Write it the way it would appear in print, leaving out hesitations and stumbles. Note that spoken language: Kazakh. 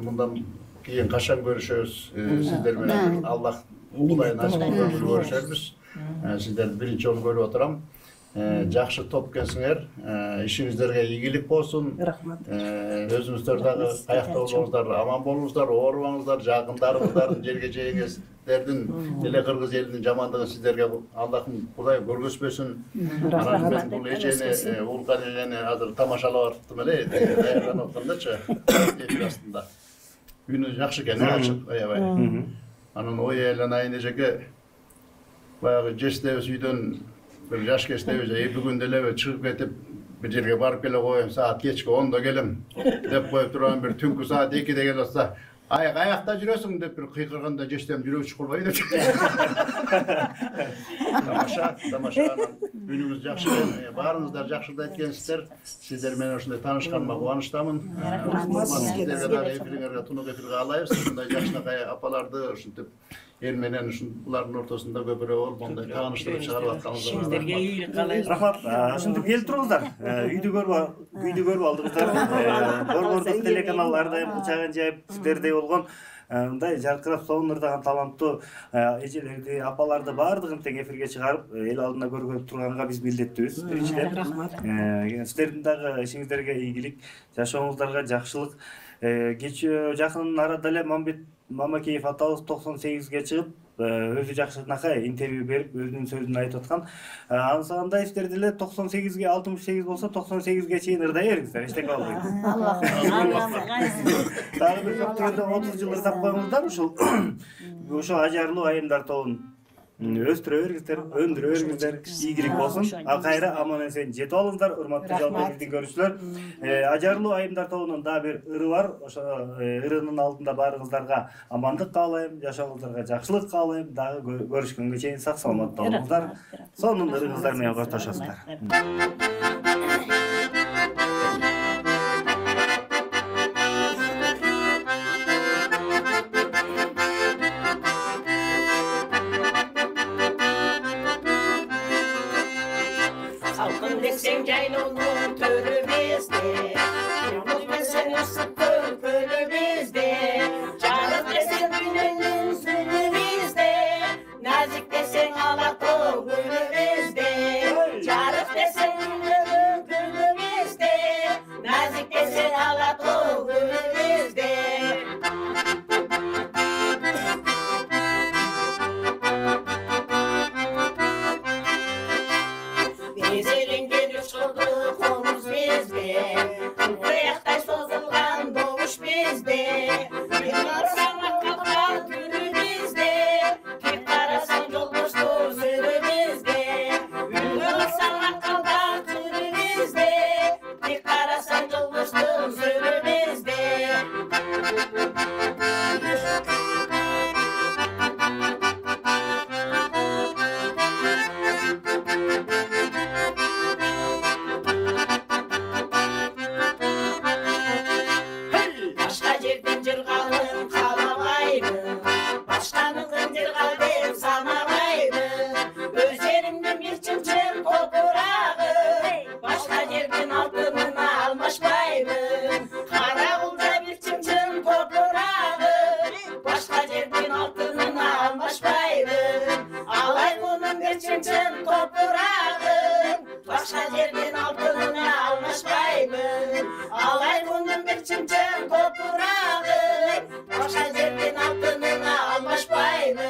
Bundan keyin kaçan görüşüyoruz sizler bilen. Allah Kudayın nasip kılganda görüşürüz. Sizler birinci yol görüp oturam. Жақсы топ келсіңер, işinizlerге ийгилик болсын. Өзүңүздөр дагы каякта болуңуздар, аман болуңуздар, оорубаңыздар, жакындарыңыздардын жерге жегиңиздердин эле кыргыз элинин жамандыгын сиздерге Аллахым Кудай көргөзбөсүн. Анан мен бул эжени, улкан эжени азыр тамашалап атыптым эле, даярданып аткандачы, эфир астында. Күнү жакшы экен, ачык, аябай. Анан ой эланайын эжеке баягы жештебиз үйдөн bir yaş geçti bir gün deleve çıkıp ketip bir yerge barıp gele koyayım saat geçki 10'da gelim dep koyup duran bir tünkü saat 2'de gel olsa ayakta жүрөсүң деп bir kıykırganda jeştem жүрөp çıkılbaydı. Tamaşa günümüz jakşı barыңыздар жакшылды айткенсиздер. Сиздер менен ушундай таанышканыма кубанычтамын. Сиздерге дагы эфириңерге тунук эфирге алайбыз. Ушундай жакшынакай апаларды ушинтип эл менен булардын ортосунда көбүрөөк болуп мындай тааныштырып чыгарып атканыңызга сиздерге ийгилик каалайбыз. Рахмат. Ушинтип келип туруңуздар. Үйдү көрүп алдыңыздар. Борбордук телеканалларда бычагын жайып сиздердей болгон мындай жаркырап сонурдаган таланттуу эжелерди, апаларды баардыгын тең эфирге чыгарып эл алдында көргөнүп турганга биз милдеттүүбүз. Биринчиден Рахмат. Сиздердин дагы ишиңиздерге ийгилик, жашооңуздарга жакшылык. Кечээ жакын арада эле Мамакеев атабыз 98ге чыгып, өзү жакшынакай интервью берип, өзүнүн сөзүн айтып аткан. Ансагандай сиздер деле 98ге 68 болсо 98ге чейин ырдай бериңиздер, эчтеке болбойт. Дагы бир көптөгөндө 30 жыл ырдап коюңуздар ушул ажарлуу айымдар тобун өстүрө бериңиздер, өндүрө бериңиздер, ийгилик болсун. Кайра аман эсен жетип алыңыздар, урматтуу жалпы биздин көрүүчүлөр. Ажарлуу айымдар тобунун дагы бир ыры бар. Ошо ырынын алдында баарыңыздарга амандык каалайм, жашооңуздарга жакшылык каалайм. Дагы көрүшкөнгө чейин сак саламатта болуңуздар. Сонун ырыңыздар менен коштошосуздар. Halkım desem yaylonun törümüzde, yumruk desem ısık körpölümüzde, canım desem gününün sürümüzde, nazik desem alako gülümüzde, canım desem gününün gülümüzde, nazik desem alako gülümüzde. Ezelin gelip çıkıldı komuz bizde, Kıyakta sozulgan doğuş bizde, Bir karasan akılda türü bizde, Bir karasan yolmuştu sürü bizde, Bir karasan akılda türü bizde, Bir karasan yolmuştu sürü bizde. Başka yerden cırgalım kalamaydı, başkanın cırgalım sanamaydı, Özlerimden bir çımçım toprağı, başka yerden altınını almışmaydım, Karakulda bir çımçım toprağı, başka yerden altınını almışmaydım, Alaykunun bir çımçım toprağı, başka yerden altınını almışmaydım, Alaykunun bir çımçım toprağı, başka yerden altınını almışmaydım.